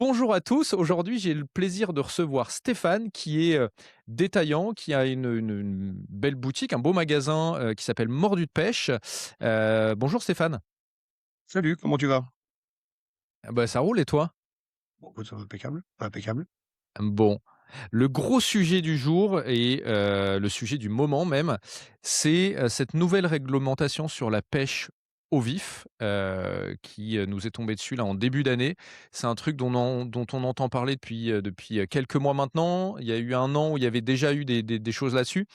Bonjour à tous. Aujourd'hui, j'ai le plaisir de recevoir Stéphane qui est, détaillant, qui a une belle boutique, un beau magasin, qui s'appelle Mordu de pêche. Bonjour Stéphane. Salut, comment tu vas? Ah bah, ça roule et toi? Bon, bah, ça va impeccable, impeccable. Bon, le gros sujet du jour et le sujet du moment même, c'est, cette nouvelle réglementation sur la pêche au vif, qui, nous est tombée dessus là en début d'année. C'est un truc dont on entend parler depuis quelques mois maintenant. Il y a eu un an où il y avait déjà eu des choses là-dessus.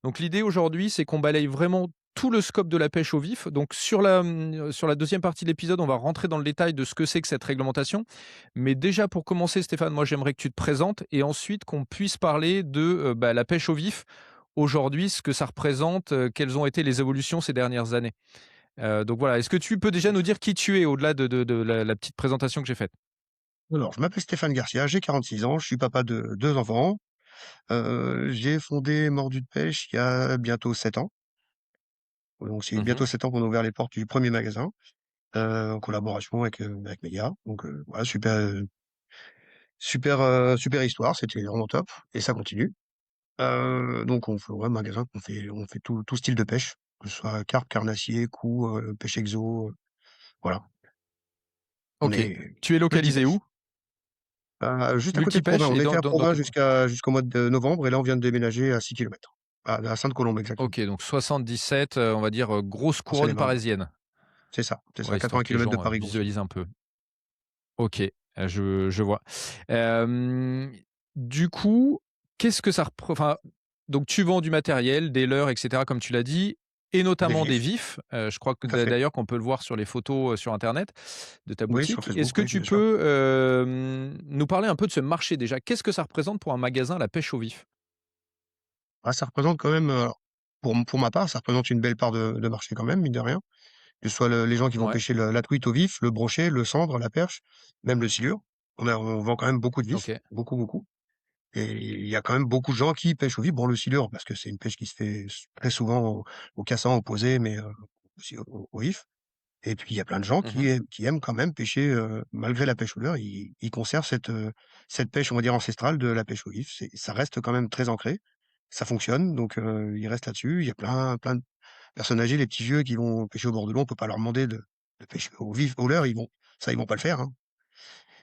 Donc l'idée aujourd'hui, c'est qu'on balaye vraiment tout le scope de la pêche au vif. Donc sur la deuxième partie de l'épisode, on va rentrer dans le détail de ce que c'est que cette réglementation. Mais déjà pour commencer Stéphane, moi j'aimerais que tu te présentes et ensuite qu'on puisse parler de, la pêche au vif aujourd'hui, ce que ça représente, quelles ont été les évolutions ces dernières années. Donc voilà, est-ce que tu peux déjà nous dire qui tu es au-delà de la petite présentation que j'ai faite? Alors, je m'appelle Stéphane Garcia, j'ai 46 ans, je suis papa de 2 enfants. J'ai fondé Mordu de pêche il y a bientôt 7 ans. Donc c'est Mmh. bientôt 7 ans qu'on a ouvert les portes du premier magasin, en collaboration avec Média. Donc voilà, super histoire, c'était vraiment top et ça continue. Donc on fait ouais, magasin, on fait tout style de pêche, que ce soit carpe, carnassier, coup, pêche exo, voilà. On OK. est Tu es localisé multipêche. où? Juste à côté de Provins. Multipêche On et était à dans Provins quel coin? jusqu'au mois de novembre et là, on vient de déménager à 6 kilomètres, à Sainte-Colombe exactement, OK, donc 77, on va dire, grosse en couronne Seine-et-Marne. parisienne. C'est ça, Ouais, histoire 80 que les kilomètres de gens, Paris grosso modo. visualisent un peu. OK, je vois. Hem, du coup, qu'est-ce que ça enfin, donc tu vends du matériel, des leurres et cetera comme tu l'as dit et Des notamment des vifs, vifs. Je crois que tout à fait. d'ailleurs qu'on peut le voir sur les photos, sur internet de ta Oui, sur boutique. Est-ce Facebook, que oui, tu bien sûr. peux, nous parler un peu de ce marché déjà? Qu'est-ce que ça représente pour un magasin, la pêche au vif? Ah, ça représente quand même, pour ma part, ça représente une belle part de marché quand même, mine de rien. Que ce soit les gens qui vont Ouais, pêcher la truite au vif, le brochet, le sandre, la perche, même le silure. On vend quand même beaucoup de vifs, OK. beaucoup, beaucoup. Et il y a quand même beaucoup de gens qui pêchent au vif. Bon, le silure, parce que c'est une pêche qui se fait très souvent au cassin, au posé, mais aussi au vif. Et puis il y a plein de gens Mmh. qui aiment quand même pêcher, malgré la pêche au leurre, ils conservent cette pêche, on va dire, ancestrale de la pêche au vif. Ça reste quand même très ancré, ça fonctionne, donc ils restent là-dessus. Il y a plein de personnes âgées, les petits vieux qui vont pêcher au bord de l'eau, on peut pas leur demander de pêcher au vif, au leurre, ils vont pas le faire, hein.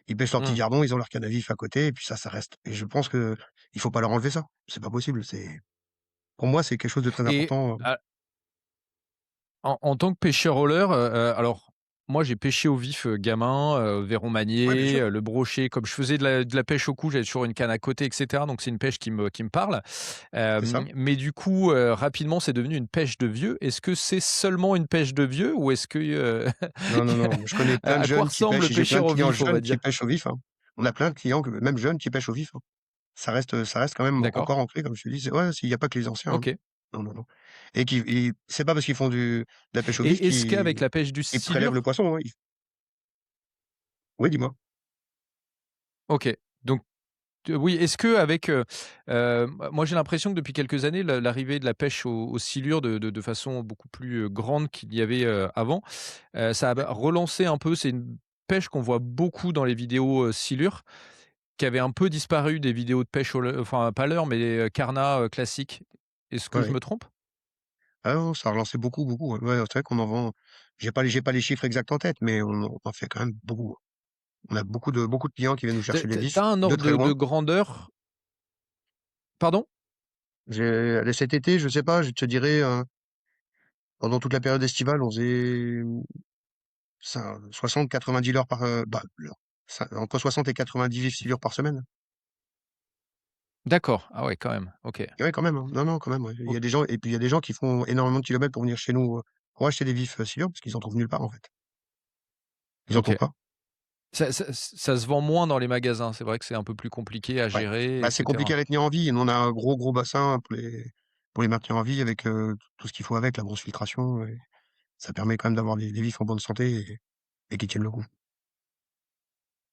Ils pêchent leur petit Mh. gardon, ils ont leur canne à vif à côté et puis ça reste et je pense que il faut pas leur enlever ça. C'est pas possible, pour moi, c'est quelque chose de très Et important, en tant que pêcheur au leurre, alors moi j'ai pêché au vif, gamin, Véron ouais, bien Magnier, sûr, le brochet. Comme je faisais de la pêche au cou, j'avais toujours une canne à côté et cetera, donc c'est une pêche qui me parle. c'est ça. Mais du coup, rapidement, c'est devenu une pêche de vieux. Est-ce que c'est seulement une pêche de vieux ou est-ce que, Non, non, non, je connais plein de à quoi jeunes qui ressemble pêchent le et j'ai plein pêcheur de au clients vif, on va jeunes qui dire? pêchent au vif, hein. On a plein de clients que même jeunes qui pêchent au vif, hein. Ça reste quand même D'accord, encore ancré comme je te dis, ouais, il y a pas que les anciens, hein. OK. Non, non, non et c'est pas parce qu'ils font de la pêche au vif Et est-ce qu'avec qu'ils la pêche du ils prélèvent le silure. poisson, hein. Ils Oui, dis-moi? OK, donc oui, est-ce qu'avec, moi j'ai l'impression que depuis quelques années, l'arrivée de la pêche au silure de façon beaucoup plus, grande qu'il y avait, avant, ça Ouais. a relancé un peu. C'est une pêche qu'on voit beaucoup dans les vidéos, silure, qui avait un peu disparu des vidéos de pêche au enfin pas leurre, mais carnat, classique. Est-ce Ouais, que je ouais. me trompe? Ah non, ça a relancé beaucoup, beaucoup, ouais. Ouais, c'est vrai qu'on en vend j'ai pas les chiffres exacts en tête, mais on en fait quand même beaucoup. On a beaucoup de clients qui viennent nous chercher des Tu vifs un de ordre très de loin. grandeur? Pardon? Cet été, je sais pas, je te dirais, pendant toute la période estivale, on faisait ça 60-90 leurres leurres, ça entre 60 et 90 vifs silures par semaine. D'accord, ah ouais, quand même, OK. Et ouais, quand même, hein. Non, non, quand même, ouais. Il y O a des gens et puis il y a des gens qui font énormément de kilomètres pour venir chez nous, pour acheter des vifs, silures parce qu'ils en trouvent nulle part, en fait. Ils en trouvent OK. pas. Ça se vend moins dans les magasins. C'est vrai que c'est un peu plus compliqué à Ouais. gérer et Bah, c'est compliqué cetera. à les tenir en vie et nous, on a un gros, gros bassin pour les maintenir en vie avec, tout ce qu'il faut avec, la grosse filtration et ça permet quand même d'avoir des vifs en bonne santé et qui tiennent le coup.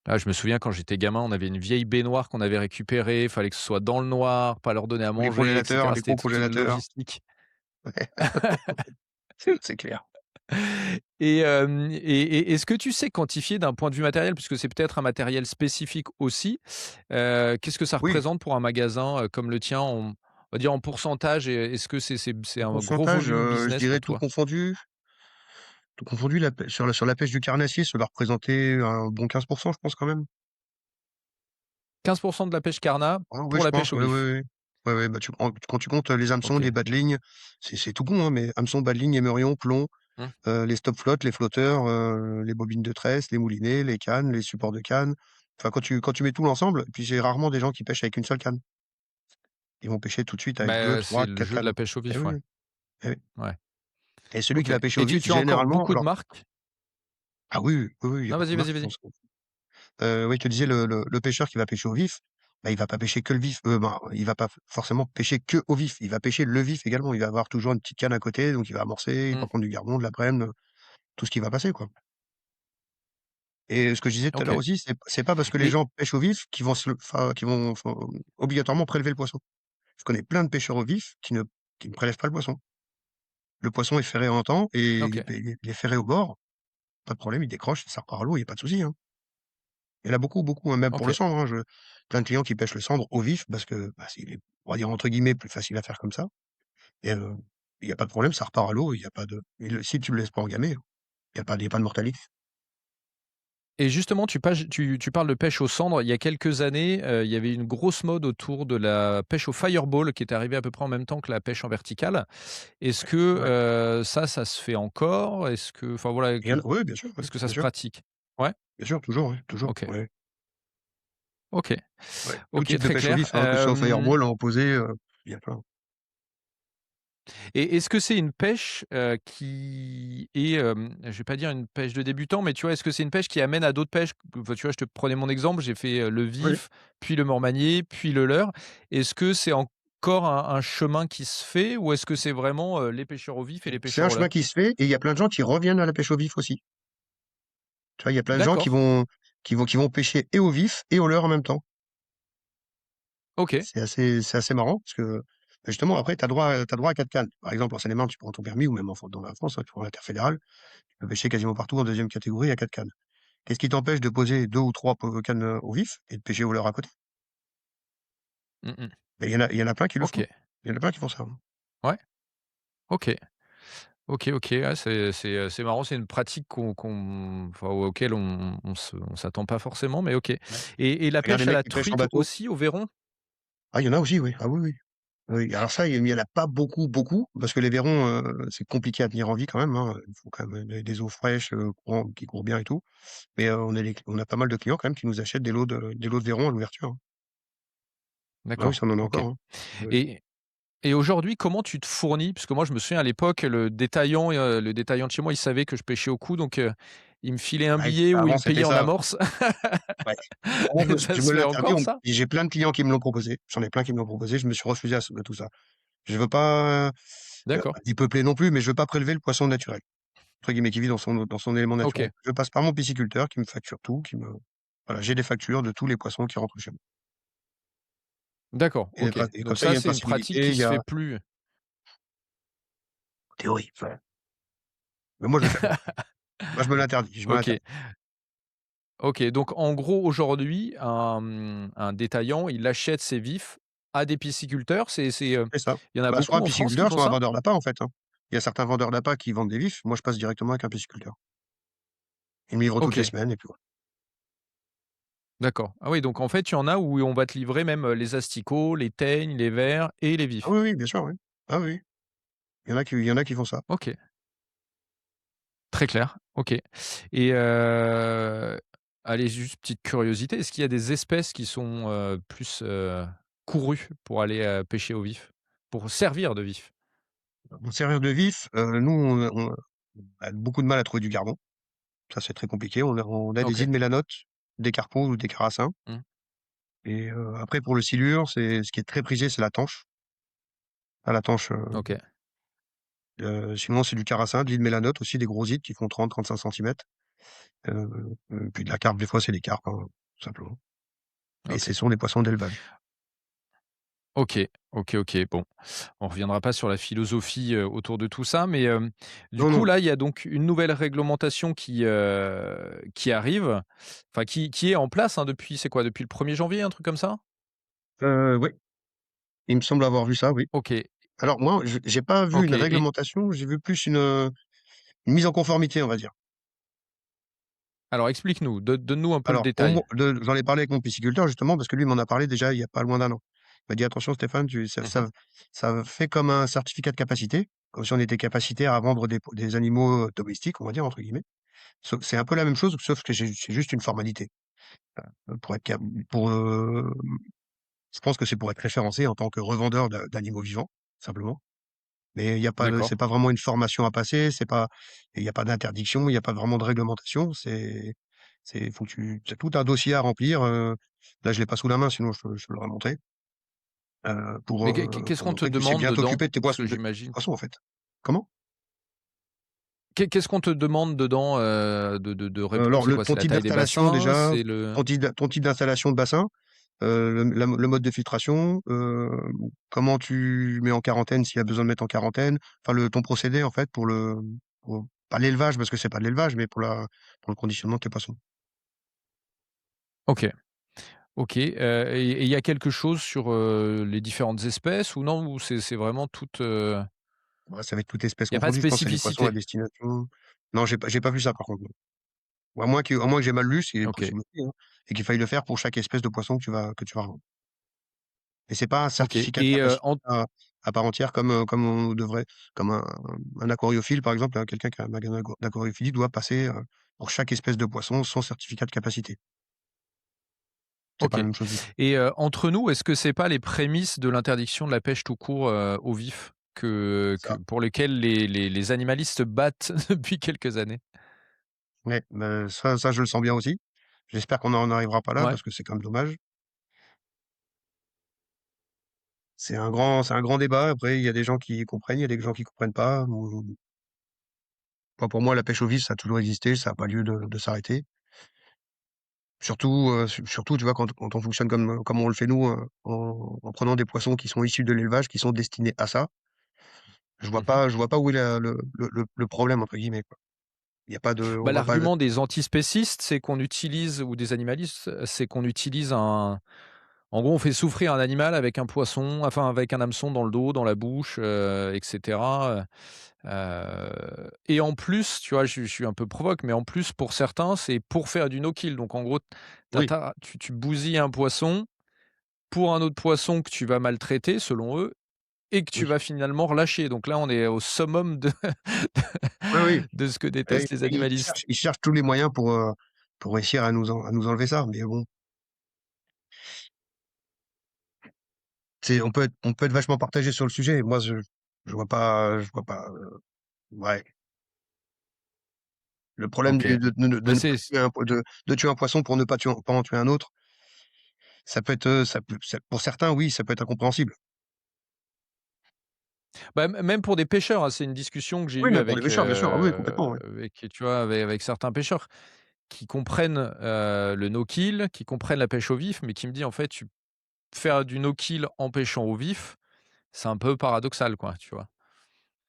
Ah, je me souviens quand j'étais gamin, on avait une vieille baignoire qu'on avait récupérée. Fallait que ce soit dans le noir, pas leur donner à Les manger et congélateurs, cetera. les C'était gros toute une congélateurs. logistique. Ouais, c'est clair. Et est-ce que tu sais quantifier d'un point de vue matériel, puisque c'est peut-être un matériel spécifique aussi, qu'est-ce que ça Oui, représente pour un magasin, comme le tien on va dire en pourcentage et est-ce que c'est en un gros pourcentage, volume je business dirais pour toi? tout confondu, sur la pêche du carnassier, ça va représenter un bon 15 je pense quand même. 15 de la pêche carnat Ah oui, pour je la pense, pêche au oui, oui, vif? oui. Ouais, ouais, bah, quand tu comptes les hameçons, les OK. bas de ligne, c'est tout con, hein, mais hameçons, bas de ligne, émerions, plombs, Mmh. les stop flottes, les flotteurs, les bobines de tresse, les moulinets, les cannes, les supports de cannes. Enfin, quand tu mets tout l'ensemble, et puis j'ai rarement des gens qui pêchent avec une seule canne. Ils vont pêcher tout de suite avec 2, Bah, c'est 3, le 4 jeu de la cannes. pêche au Eh vif, oui, ouais. oui. Eh oui. Ouais. Et celui qui OK va pêcher au et vif, tu as encore généralement, beaucoup de alors marques? ah oui, oui, oui, il y a Non, beaucoup vas-y, de vas-y, marques qui font vas-y. ça. Oui, je te disais le pêcheur qui va pêcher au vif, bah, il va pas pêcher que le vif, ben, il va pas forcément pêcher que au vif, il va pêcher le vif également. Il va avoir toujours une petite canne à côté, donc il va amorcer, il va Mmh. prendre du gardon, de la brème, tout ce qui va passer, quoi. Et ce que je disais tout à l'heure OK aussi, c'est pas parce que les et gens pêchent au vif qu'ils vont se le enfin, qu'ils vont obligatoirement prélever le poisson. Je connais plein de pêcheurs au vif qui ne prélèvent pas le poisson. Le poisson est ferré en temps et OK, il est ferré au bord, pas de problème, il décroche, ça repart à l'eau, il y a pas de souci, hein. Il y en a beaucoup, beaucoup, hein, même pour le OK. cendre, hein, je plein de clients qui pêchent le cendre au vif parce que, bah, c'est on va dire entre guillemets «plus facile à faire» comme ça et il y a pas de problème, ça repart à l'eau, il y a pas de si tu le laisses pas engamer, il y a pas de mortalité. Et justement, tu parles de pêche au cendre. Il y a quelques années, il y avait une grosse mode autour de la pêche au fireball qui est arrivée à peu près en même temps que la pêche en verticale. Est-ce que, Ouais. ça se fait encore? Est-ce que enfin voilà, Il y en a oui, bien sûr, ouais, est-ce que ça bien se sûr, pratique? Ouais? bien sûr, toujours, ouais, toujours, OK. ouais, OK. ouais. Tout OK, type de très pêche au clair. vif, hein, que ce soit au fireball, en posé, il y a plein. Et est-ce que c'est une pêche, qui est, je vais pas dire une pêche de débutant, mais tu vois, est-ce que c'est une pêche qui amène à d'autres pêches? Enfin, tu vois, je te prenais mon exemple, j'ai fait, le Oui. vif, puis le mormanier, puis le leurre. Est-ce que c'est encore un chemin qui se fait ou est-ce que c'est vraiment, les pêcheurs au vif et les C'est pêcheurs un au chemin leurre? qui se fait et il y a plein de gens qui reviennent à la pêche au vif aussi. Tu vois, il y a plein de gens D'accord, qui vont pêcher et au vif et au leurre en même temps. OK. C'est assez marrant parce que, bah, justement après tu droit à 4 cannes. Par exemple, en Seine-et-Marne, tu prends ton permis ou même dans la France, hein, tu prends l'interfédéral, tu peux pêcher quasiment partout en deuxième catégorie à 4 cannes. Qu'est-ce qui t'empêche de poser 2 ou 3 cannes, au vif et de pêcher au leurre à côté? Mmh mh. Mais il y en a plein qui le font. OK. Il y en a plein qui font ça, hein. Ouais, OK. OK, OK. Ouais, c'est marrant, c'est une pratique enfin, auquel on s'attend pas forcément, mais OK. Ouais. Et la Regarde les pêche à mecs la qui pêchent en truite bateau. aussi au verron? Ah, il y en a aussi, oui. Ah oui, oui. Oui, alors ça, il y en a pas beaucoup, beaucoup, parce que les vairons, c'est compliqué à tenir en vie quand même, hein. Il faut quand même des eaux fraîches, qui courent bien et tout. Mais, on a pas mal de clients quand même qui nous achètent des lots de vairons à l'ouverture, hein. Ah oui, D'accord, ça, on en a OK. encore, hein. Oui. Et et aujourd'hui, comment tu te fournis? Parce que moi, je me souviens à l'époque, le détaillant de chez moi, il savait que je pêchais au coup, donc il me filait un Ouais, billet ou il avant, me c'était payait en ça. amorce. Ouais. Moi, Ça je se me fait l'interdis, encore ça? j'ai plein de clients qui me l'ont proposé. J'en ai plein qui me l'ont proposé. Je me suis refusé à tout ça. Je veux pas, D'accord, pas «dépeupler» non plus, mais je veux pas prélever le poisson naturel, entre guillemets, qui vit dans son élément naturel. OK, Je passe par mon pisciculteur qui me facture tout, voilà, j'ai des factures de tous les poissons qui rentrent chez moi d'accord, OK. et comme Donc ça, il y ça, a une c'est une pratique traçabilité, qui il y se fait a plus. théorie, enfin, mais moi, je le fais pas. Moi, je me l'interdis, je me OK, l'interdis. OK. Donc en gros, aujourd'hui, un détaillant, il achète ses vifs à des pisciculteurs. C'est ça. Il y en a Bah, soit un beaucoup en France qui pisciculteur, font soit un ça? vendeur d'appât, en fait, hein. Il y a certains vendeurs d'appât qui vendent des vifs. Moi, je passe directement avec un pisciculteur. Il me livre toutes les OK. semaines et puis voilà. D'accord. Ah oui, donc en fait, il y en a où on va te livrer même, les asticots, les teignes, les verres et les Ah vifs? oui, oui, bien sûr, oui. Ah oui, oui. Il y en a qui font ça. OK, très clair, OK et allez, juste petite curiosité, est-ce qu'il y a des espèces qui sont, plus, courues pour aller, pêcher au vif? Pour servir de vif? Pour servir de vif, nous, on a beaucoup de mal à trouver du gardon. Ça, c'est très compliqué. On a des OK. îles mélanotes, des carpons ou des carassins Mmh. et après pour le silure, c'est ce qui est très prisé, c'est la tanche. Ah, la tanche, OK. sinon c'est du carassin, de l'île mélanote aussi, des gros îles qui font 30-35 centimètres. Puis de la carpe, des fois, c'est des carpes, hein, tout simplement et ce OK. sont des poissons d'élevage. OK, OK. Bon, on reviendra pas sur la philosophie, autour de tout ça, mais, du Non, coup, non, là, il y a donc une nouvelle réglementation qui arrive, enfin qui est en place, hein, depuis c'est quoi? Depuis le 1er janvier, un truc comme ça? oui, il me semble avoir vu ça, oui. OK, Alors moi, je j'ai pas vu OK une et réglementation, j'ai vu plus une mise en conformité, on va dire. alors explique-nous, donne-nous un peu le Alors pour moi détail. j'en ai parlé avec mon pisciculteur justement parce que lui m'en a parlé déjà il y a pas loin d'un an. Il m'a dit: «Attention Stéphane, tu ça Mmh. ça fait comme un certificat de capacité, comme si on était capacitaire à vendre des animaux, domestiques, on va dire entre guillemets. Sauf c'est un peu la même chose, sauf que c'est juste une formalité, pour être cap pour, je pense que c'est pour être référencé en tant que revendeur d'animaux vivants, simplement. Mais il y a pas de D'accord. c'est pas vraiment une formation à passer, c'est pas il y a pas d'interdiction, il y a pas vraiment de réglementation, c'est faut que tu as tout un dossier à remplir, là je l'ai pas sous la main sinon je te l'aurais montré, Mais qu'est-ce pour qu'on te montrer que tu sais demande bien dedans? t'occuper de tes Parce que poissons j'imagine en fait. Comment? qu'est-ce qu'on te demande dedans, de répondre? Alors C'est le quoi? C'est ton la type taille des d'installation bassins? déjà, C'est le ton type d'installation de bassin, le mode de filtration, comment tu mets en quarantaine s'il y a besoin de mettre en quarantaine, enfin ton procédé en fait pour pas l'élevage parce que c'est pas de l'élevage, mais pour le conditionnement de tes poissons. OK. OK, et il y a quelque chose sur, les différentes espèces ou non? Ou c'est vraiment toute, Ouais, ça va être toute espèce il y a pas de confondue, je pense que c'est des poissons à spécificité? destination non, j'ai pas vu ça par contre, non. Ou à moins que j'ai mal lu, c'est OK, possible aussi, hein, et qu'il faille le faire pour chaque espèce de poisson que tu vas revendre. Et c'est pas un OK certificat de et capacité en à part entière comme on devrait comme un aquariophile par exemple, quelqu'un qui a un magasin d'aquariophilie doit passer, pour chaque espèce de poisson son certificat de capacité. C'est pas OK la même chose du tout. et entre nous, est-ce que c'est pas les prémices de l'interdiction de la pêche tout court, au vif que Ça, pour lesquelles les animalistes se battent depuis quelques années? ouais, ça je le sens bien aussi. J'espère qu'on en arrivera pas là Ouais, parce que c'est quand même dommage. C'est un grand débat. Après, il y a des gens qui comprennent, il y a des gens qui comprennent pas. Moi, pour moi, la pêche au vif, ça a toujours existé, ça a pas lieu de s'arrêter. Surtout, surtout, tu vois, quand on fonctionne comme on le fait nous, en prenant des poissons qui sont issus de l'élevage, qui sont destinés à ça. mmh. Je vois pas où est la le «problème» entre guillemets, quoi. Il y a pas de Bah, on va pas l'argument des antispécistes, c'est qu'on utilise ou des animalistes, c'est qu'on utilise un en gros, on fait souffrir un animal avec un poisson, enfin avec un hameçon dans le dos, dans la bouche, et cetera, et en plus, tu vois, je suis un peu provoque, mais en plus, pour certains, c'est pour faire du no-kill. Donc en gros, oui, tu bousilles un poisson pour un autre poisson que tu vas maltraiter, selon eux, et que tu oui. vas finalement relâcher. Donc là, on est au summum de Oui, oui. de ce que Et détestent les ils animalistes. ils cherchent tous les moyens pour réussir à nous enlever ça, mais bon, on peut être vachement partagé sur le sujet. Moi, je vois pas, ouais. Le problème OK. du de Bah, ne pas tuer de tuer un poisson pour ne pas en tuer un autre, ça peut ça pour certains, oui, ça peut être incompréhensible. Bah, même pour des pêcheurs, hein, c'est une discussion que j'ai Oui, eue même pour les pêcheurs, bien sûr. Ah oui, complètement, oui. avec, tu vois, avec certains pêcheurs qui comprennent, le no-kill, qui comprennent la pêche au vif, mais qui me dit: «En fait, tu faire du no-kill en pêchant au vif, c'est un peu paradoxal, quoi», tu vois?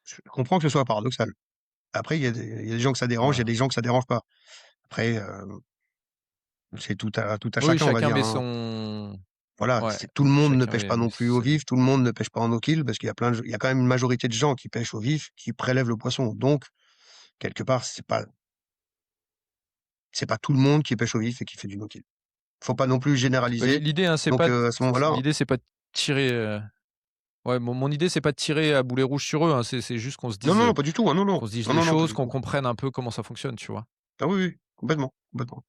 Je comprends que ce soit paradoxal. Après, il y a des gens que ça dérange, il y a Voilà. des gens que ça dérange pas. Après, c'est tout à Oui, chacun, on va chacun dire, met hein. son Voilà, ouais, c'est tout le monde ne chacun pêche pas met non plus au sa vif, limite. tout le monde ne pêche pas en no-kill parce qu'il y a il y a quand même une majorité de gens qui pêchent au vif, qui prélèvent le poisson. Donc, quelque part, c'est pas tout le monde qui pêche au vif et qui fait du no-kill. Faut pas non plus Bah, généraliser. l'idée, hein, c'est Donc, pas à ce moment-là l'idée, c'est pas de tirer, ouais, mon idée, c'est pas de tirer à boulet rouge sur eux, hein, c'est juste non, non, non, pas du tout, hein, non, non. qu'on se dise Non, les non, non, pas choses, du qu'on tout. comprenne un peu comment ça fonctionne, tu vois? Ah oui, oui, complètement, complètement.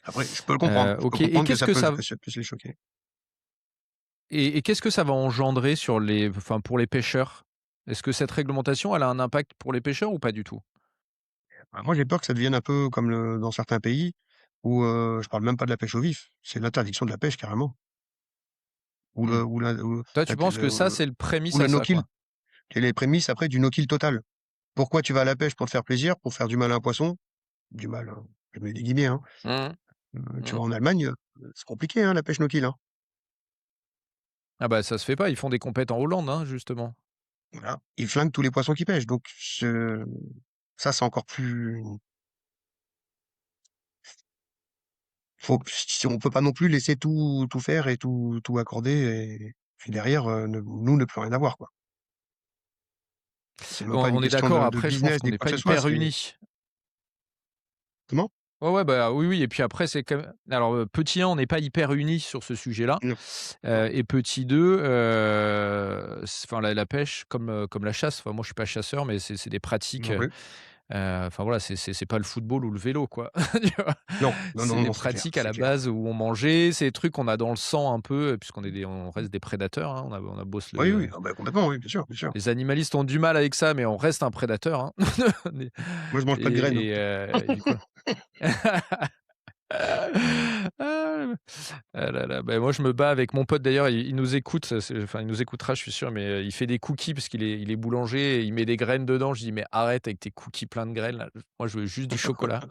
Après, je peux le comprendre. Je peux OK et comprendre qu'est-ce que ça que ça puisse les choquer. et qu'est-ce que ça va engendrer sur les enfin, pour les pêcheurs? Est-ce que cette réglementation, elle a un impact pour les pêcheurs ou pas du tout? Bah, moi, j'ai peur que ça devienne un peu comme dans certains pays où, je parle même pas de la pêche au vif, c'est l'interdiction de la pêche carrément. Ou Mmh. le ou la ou Toi, la tu penses que ça, c'est le ou prémisse le à ça, no-kill. quoi? C'est les prémices après du no-kill total. Pourquoi tu vas à la pêche? Pour te faire plaisir, pour faire du mal à un poisson? Du mal, je mets des guillemets, hein. Mmh Tu mh. vas en Allemagne, c'est compliqué, hein, la pêche no-kill, hein. Ah bah, ça se fait pas, ils font des compètes en Hollande, hein, justement. Voilà. Ils flinguent tous les poissons qu'ils pêchent, donc ça, c'est encore plus si on peut pas non plus laisser tout faire et tout accorder et puis derrière, ne plus rien avoir, quoi. C'est même pas une On est question d'accord, de après je pense business qu'on ni n'est quoi que pas ce soit, hyper c'est unis. comment? Ouais, ouais, bah, oui, oui et puis après c'est comme alors, petit 1, on n'est pas hyper unis sur ce sujet-là, Non, non, et petit 2, enfin la pêche comme la chasse, enfin moi je suis pas chasseur, mais c'est des pratiques, non plus. enfin voilà, c'est pas le football ou le vélo quoi, tu vois? Non, non, C'est non, des non, c'est clair, pratiques à c'est la clair. base où on mangeait, c'est des trucs qu'on a dans le sang un peu, puisqu'on est on reste des prédateurs, hein, on a beau se Oui, le oui, ah bah, complètement, oui, bien sûr, bien sûr. les animalistes ont du mal avec ça, mais on reste un prédateur, hein. On est Moi, je mange pas de graines, hein. et du coup ah ah là là, bah, moi je me bats avec mon pote d'ailleurs, il nous écoute, enfin il nous écoutera je suis sûr, mais il fait des cookies parce qu'il est boulanger et il met des graines dedans. Je dis: «Mais arrête avec tes cookies pleins de graines là, moi je veux juste du chocolat».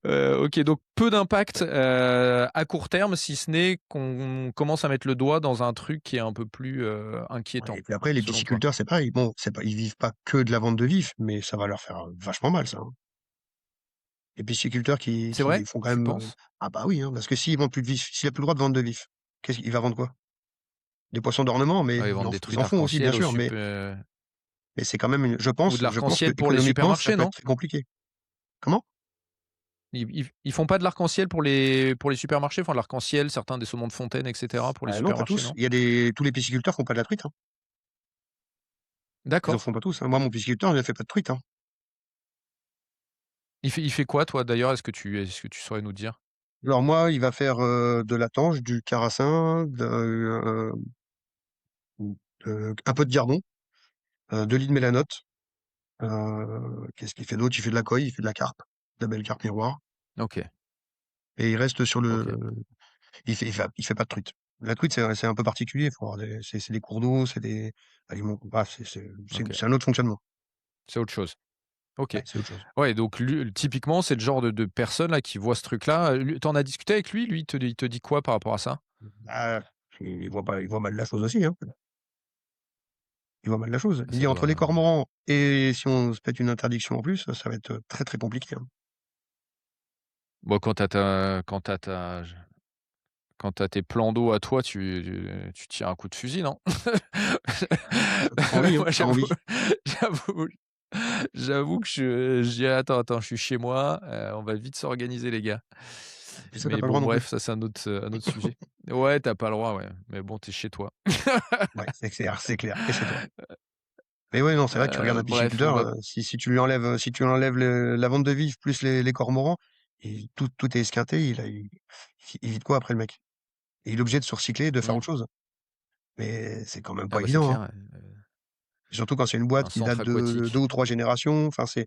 OK, donc peu d'impact, à court terme, si ce n'est qu'on commence à mettre le doigt dans un truc qui est un peu plus, Ouais inquiétant, et puis après les selon toi? pisciculteurs, c'est pareil. Bon, c'est pas ils vivent pas que de la vente de vifs, mais ça va leur faire, vachement mal ça, hein. Les pisciculteurs C'est qui vrai? font quand Tu même, penses? ah bah, oui, hein, parce que s'ils vendent plus de vifs, s'il a plus le droit de vendre de vifs, qu'est-ce qu'il va vendre quoi? Des poissons d'ornement, mais Ouais, ils vendent des ils trucs en font aussi bien d'arc-en-ciel sûr, mais c'est quand même une ou de je pense que l'arc-en-ciel pour les économiquement, ça supermarchés, peut être non? très compliqué. Comment? Ils font pas de l'arc-en-ciel pour les supermarchés? Ils font de l'arc-en-ciel, certains des saumons de fontaine et cetera pour les Bah, non, pas supermarchés, tous. non? Il y a des tous les pisciculteurs font pas de la truite, hein. Ils en D'accord. font pas tous, hein. Moi, mon pisciculteur, il ne fait pas de truite, hein. Il fait quoi toi d'ailleurs? Est-ce que tu saurais nous dire? Alors moi, il va faire, de la tanche, du carassin, un peu de gardon, de l'île mélanote. Qu'est-ce qu'il fait d'autre? Il fait de la coille, il fait de la carpe, de la belle carpe miroir OK, et il reste sur OK, le il fait pas de truite. La truite, c'est un peu particulier, faut avoir c'est des cours d'eau, c'est des aliments ah, OK. c'est un autre fonctionnement. C'est autre chose. OK. Ouais, c'est autre chose. Ouais, donc lui typiquement, c'est le genre de personne là qui voit ce truc-là, lui tu as discuté avec lui? Lui, il te dit quoi par rapport à ça? Bah, il voit mal la chose aussi, hein. Il voit mal la chose. Il Ça dit: «Entre les doit cormorans et si on se pète une interdiction en plus, ça va être, très, très compliqué, hein». bon, quand tu as tes plans d'eau à toi, tu tires un coup de fusil, non? Ça donne pas envie, hein, Moi, pas envie. j'avoue j'avoue que je dis: «Attends, attends, je suis chez moi, on va vite s'organiser les gars». Et ça, tu Mais pas le bon, droit non plus. bref, ça, c'est un autre sujet. Ouais, tu pas le droit, ouais, mais bon, tu es chez toi. Ouais, c'est clair, tu chez toi. Mais ouais, non, c'est vrai que tu regardes un Bref, on pisciculteur, va si tu lui enlèves la vente de vivres plus les cormorans et tout est esquinté, il vit de quoi après le mec? Et il est obligé de se recycler et de faire mmh. autre chose. Mais c'est quand même Ah pas bah, c'est évident, hein. clair, ouais, Surtout quand c'est une boîte un qui centre date de 2 aquatique. ou 3 générations, enfin c'est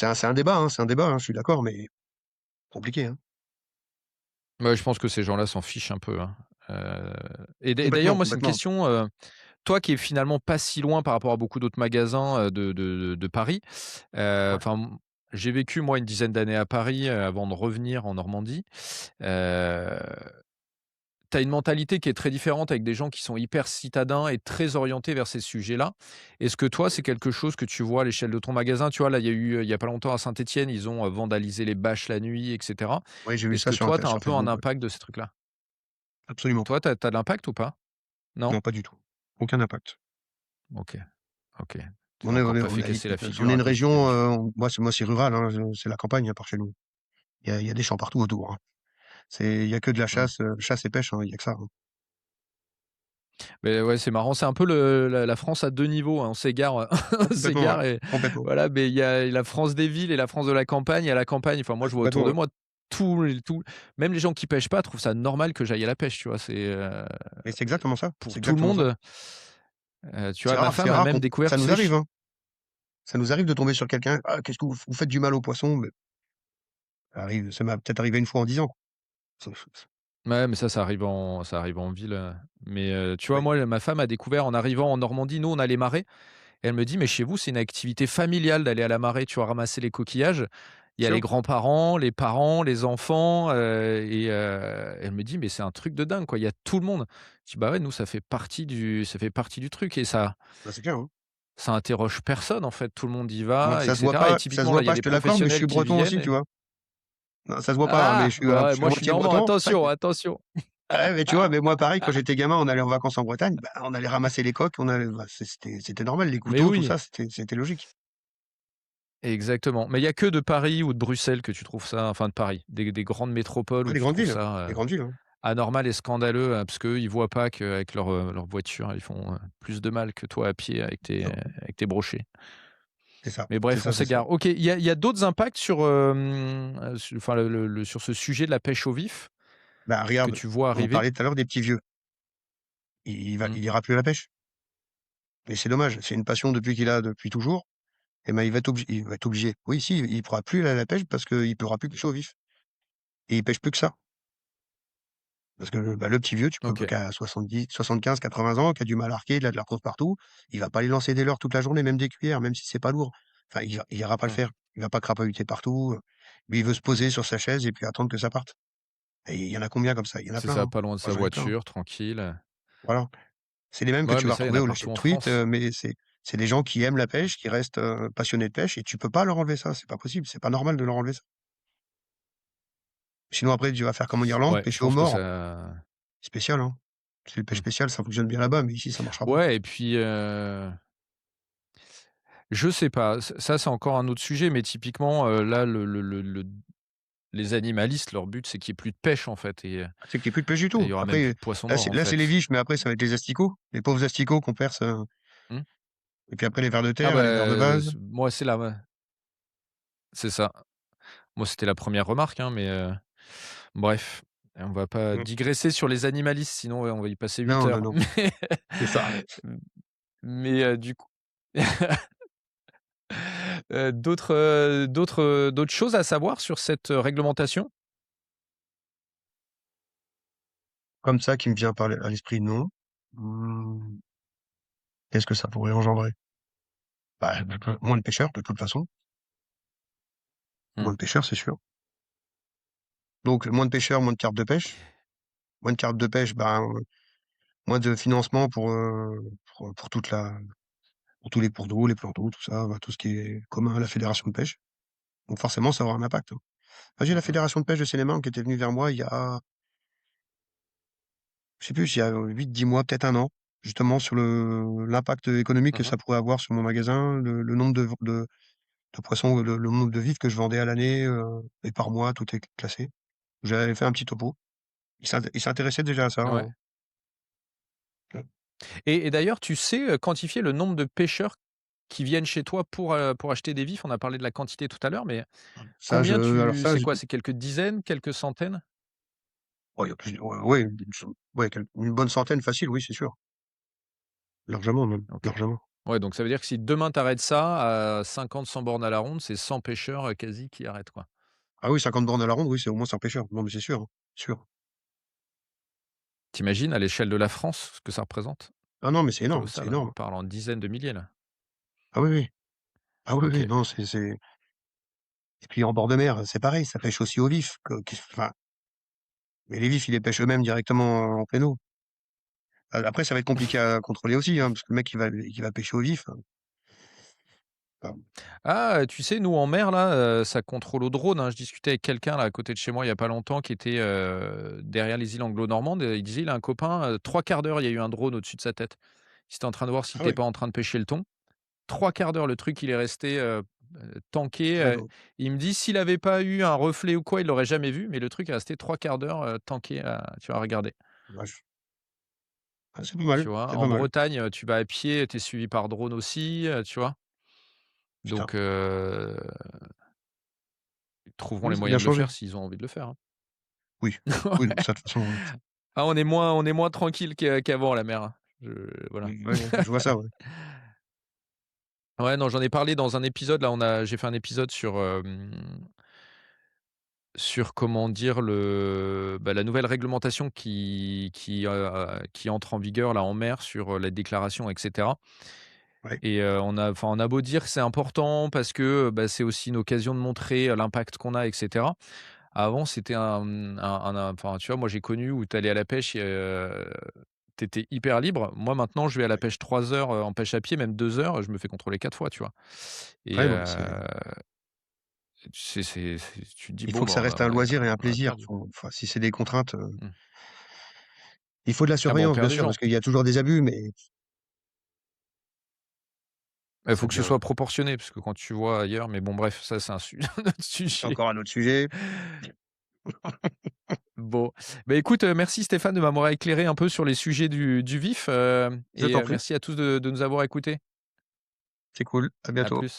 un débat, hein, c'est un débat, hein, je suis d'accord, mais compliqué, hein. Ouais, je pense que ces gens-là s'en fichent un peu, hein, et d'ailleurs, Complètement, moi, c'est une complètement. question, toi qui es finalement pas si loin par rapport à beaucoup d'autres magasins, de Paris, Ouais. enfin, j'ai vécu moi une dizaine d'années à Paris, avant de revenir en Normandie. Heu, Tu as une mentalité qui est très différente avec des gens qui sont hyper citadins et très orientés vers ces sujets-là. Est-ce que toi, c'est quelque chose que tu vois à l'échelle de ton magasin? Tu vois, là, il y a eu, il y a pas longtemps à Saint-Étienne, ils ont, vandalisé les bâches la nuit et cetera. Oui, j'ai vu Est-ce ça que toi, tu as un sur peu un Facebook, ouais. impact de ces trucs-là? Absolument Toi, pas. tu as de l'impact ou pas? Non? Non, pas du tout. Aucun impact. OK, OK. Tu t'es encore pas On fait a casser la on figure est à une cause de tes région, vifs. moi c'est rural, hein, c'est la campagne, hein, par chez nous. Il y a des champs partout autour, hein. Il y a que de la Mmh. chasse et pêche, hein, il y a que ça, hein. Mais ouais, c'est marrant, c'est un peu la France à 2 niveaux, hein. On s'égare, Ah on complètement, ouais, s'égare et complètement. voilà, mais il y a la France des villes et la France de la campagne. À la campagne, enfin, moi, Ah je vois autour complètement, de ouais. moi, tout même les gens qui pêchent pas trouvent ça normal que j'aille à la pêche, tu vois? Mais c'est exactement ça, c'est Pour tout le exactement ça. monde, tu vois? Ma C'est femme a rare même qu'on découvert, ça tu nous sais, arrive, hein. Ça nous arrive de tomber sur quelqu'un: «Ah qu'est-ce que vous faites du mal aux poissons», mais ça m'est peut-être arrivé une fois en 10 ans. ouais, mais ça arrive en ville, mais tu vois, Oui. moi, ma femme a découvert en arrivant en Normandie, nous, on a les marais. Et elle me dit: «Mais chez vous, c'est une activité familiale d'aller à la marée, tu vois, ramasser les coquillages». Il y a les sûr. grands-parents, les parents, les enfants, elle me dit: «Mais c'est un truc de dingue, quoi, il y a tout le monde». Je dis: «Bah, ouais, nous, ça fait partie du truc» et Bah, c'est clair, hein. ça interroge personne, en fait. Tout le monde y Bon, va et cetera et ça se typiquement, là, voit il y a pas, je des te l'accorde, mais je professionnels suis qui breton viennent aussi, et tu vois? Non, ça se voit pas, hein, mais ah! Ouais, je ouais, suis à moi, je suis moitié normand, breton. attention, attention. Ah ouais, mais tu vois, mais moi pareil, quand j'étais gamin, on allait en vacances en Bretagne, bah, on allait ramasser les coques, on allait bah, c'était normal, les Mais couteaux, tout oui, ça, c'était logique. exactement. Mais il y a que de Paris ou de Bruxelles que tu trouves ça enfin de Paris, des grandes métropoles Ouais, où tu trouves ça, les grandes villes, hein, anormal et scandaleux, parce qu'eux, ils voient pas qu'avec leur voiture, ils font, plus de mal que toi à pied avec tes brochets. Mais c'est bref, on ça, c'est ça. s'égare. OK, il y a d'autres impacts enfin sur ce sujet de la pêche au vif Bah, que regarde, tu vois on arriver? parlait tout à l'heure des petits vieux. Mmh, Il ira plus à la pêche et c'est dommage, c'est une passion depuis toujours et ben, il va être obligé. Oui, si, il pourra plus aller à la pêche parce qu'il pourra plus pêcher au vif et il pêche plus que ça. Parce que, bah, le petit vieux, tu peux OK. qu'à 75, 80 ans, qui a du mal à arquer, il a de l'arthrose partout, il va pas aller lancer des leurres toute la journée, même des cuillères, même si c'est pas lourd. Enfin, il ira pas le Mmh. faire. Il va pas crapahuter partout, lui, il veut se poser sur sa chaise et puis attendre que ça parte et il y en a combien comme ça? Il y en a C'est plein, ça, hein. pas loin de Moi, sa j'en ai plein, voiture, tranquille. voilà. C'est les mêmes que Ouais, tu mais vas ça, il y en retrouver a au partout lâcher de en truite, France. mais c'est des gens qui aiment la pêche, qui restent, passionnés de pêche et tu peux pas leur enlever ça, c'est pas possible, c'est pas normal de leur enlever ça. Sinon après tu vas faire comme en Irlande, Ouais, je pêcher au pense que mort, ça spécial, hein. C'est une pêche mmh. spéciale, ça fonctionne bien là-bas, mais ici ça marchera pas. Ouais et puis, je sais pas, ça, c'est encore un autre sujet, mais typiquement, là, les animalistes, leur but, c'est qu'il y ait plus de pêche, en fait C'est qu'il y ait plus de pêche du et il tout. y aura même plus Après, de poissons morts, en là, c'est les fait. vives, mais après, ça va être les asticots, les pauvres asticots qu'on perce, Mmh. et puis après les vers de Ah terre bah, et les vers de vase. moi, c'est ça. Moi, c'était la première remarque, hein, mais bref, on va pas Mmh. digresser sur les animalistes, sinon, ouais, on va y passer 8 Non, non, heures. non, c'est ça. Mais du coup, d'autres choses à savoir sur cette, réglementation? Comme ça qui me vient par à l'esprit, non. Mmh, qu'est-ce que ça pourrait engendrer? Bah, moins de pêcheurs, de toute façon. Mmh. Moins de pêcheurs, c'est sûr. Donc moins de pêcheurs, moins de cartes de pêche. Moins de cartes de pêche, ben, moins de financement pour toute la pour tous les cours d'eau, les plans d'eau, tout ça, bah, tout ce qui est commun à la fédération de pêche. Donc forcément, ça aura un impact, hein. Moi, j'ai Mmh la mh. fédération de pêche de Seine-et-Marne qui était venue vers moi il y a je sais plus, il y a 8, 10 mois, peut-être 1 an, justement sur le l'impact économique que Mmh. ça pourrait avoir sur mon magasin, le nombre de poissons, le nombre de vivres que je vendais à l'année, et par mois, tout est classé. J'avais fait un petit topo. Il s'intéressait déjà à ça, Ouais heu, et d'ailleurs, tu sais, quantifier le nombre de pêcheurs qui viennent chez toi pour acheter des vifs? On a parlé de la quantité tout à l'heure, mais ça je combien alors tu ça c'est je quoi? C'est quelques dizaines, quelques centaines? oh, il y a plus ouais, ouais, une bonne centaine facile, oui, c'est sûr. Largement même, OK. largement. Ouais, donc ça veut dire que si demain tu arrêtes ça, à 50-100 bornes à la ronde, c'est 100 pêcheurs, quasi qui arrêtent, quoi. Ah oui, 50 bornes à la ronde, oui, c'est au moins 100 pêcheurs. Non, mais c'est sûr, hein, sûr. Tu imagines à l'échelle de la France ce que ça représente? Ah non, mais C'est c'est colossal, hein. On énorme. parle en dizaines de milliers, là. Ah oui, oui. Ah oui, oui, OK. non, c'est et puis en bord de mer, c'est pareil, ça pêche aussi au vif, que enfin, mais les vifs, ils les pêchent eux-mêmes directement en pleine eau. Après, ça va être compliqué à contrôler aussi, hein, parce que le mec, qui va pêcher au vif, enfin, Ah, tu sais, nous en mer là, ça contrôle au drone, hein. Je discutais avec quelqu'un là à côté de chez moi il y a pas longtemps qui était, derrière les îles anglo-normandes, il disait il a un copain, 3/4 d'heure, il y a eu un drone au-dessus de sa tête. Il était en train de voir s'il ah était ouais, pas en train de pêcher le thon. 3/4 d'heure, le truc il est resté, tanké, ouais, non, il me dit s'il avait pas eu un reflet ou quoi, il l'aurait jamais vu, mais le truc est resté 3/4 d'heure, tanké tu vois, à regarder. vache. Ah, Tu vois? c'est En pas mal. Bretagne, tu vas à pied, tu es suivi par drone aussi, tu vois? Putain, Donc ils trouveront oui, les ça a bien moyens de le changé. faire s'ils ont envie de le faire, hein. Oui, oui, non, mais ça, de toute façon, Ah, on est moins tranquille qu'avant la mer, hein. Je voilà. ouais, ouais, je vois ça, ouais. Ouais, non, j'en ai parlé dans un épisode là, j'ai fait un épisode sur comment dire la nouvelle réglementation qui entre en vigueur là en mer sur, la déclaration et cetera Ouais, et on a beau dire que c'est important parce que, bah, c'est aussi une occasion de montrer, l'impact qu'on a et cetera. Avant, c'était enfin, tu vois, moi, j'ai connu où tu allais à la pêche et tu étais hyper libre. Moi, maintenant, je vais à la ouais. pêche 3 heures, en pêche à pied, même 2 heures, je me fais contrôler 4 fois, tu vois? Et Ouais, non, mais c'est tu te dis: il faut «Bon, que ça bah, reste un loisir et un on a plaisir. perdu». Faut enfin, si c'est des contraintes, Mmh. il faut de la Ah, bah, on surveillance, bien perd des sûr, gens. parce qu'il y a toujours des abus, mais Il ça faut que ce devient soit proportionné parce que quand tu vois ailleurs mais bon bref, ça c'est un un autre c'est sujet. encore un autre sujet. Bon, bah, écoute, merci Stéphane de m'avoir éclairé un peu sur les sujets du vif, Je t'en prie, merci à tous de nous avoir écoutés. c'est cool. À À bientôt. plus.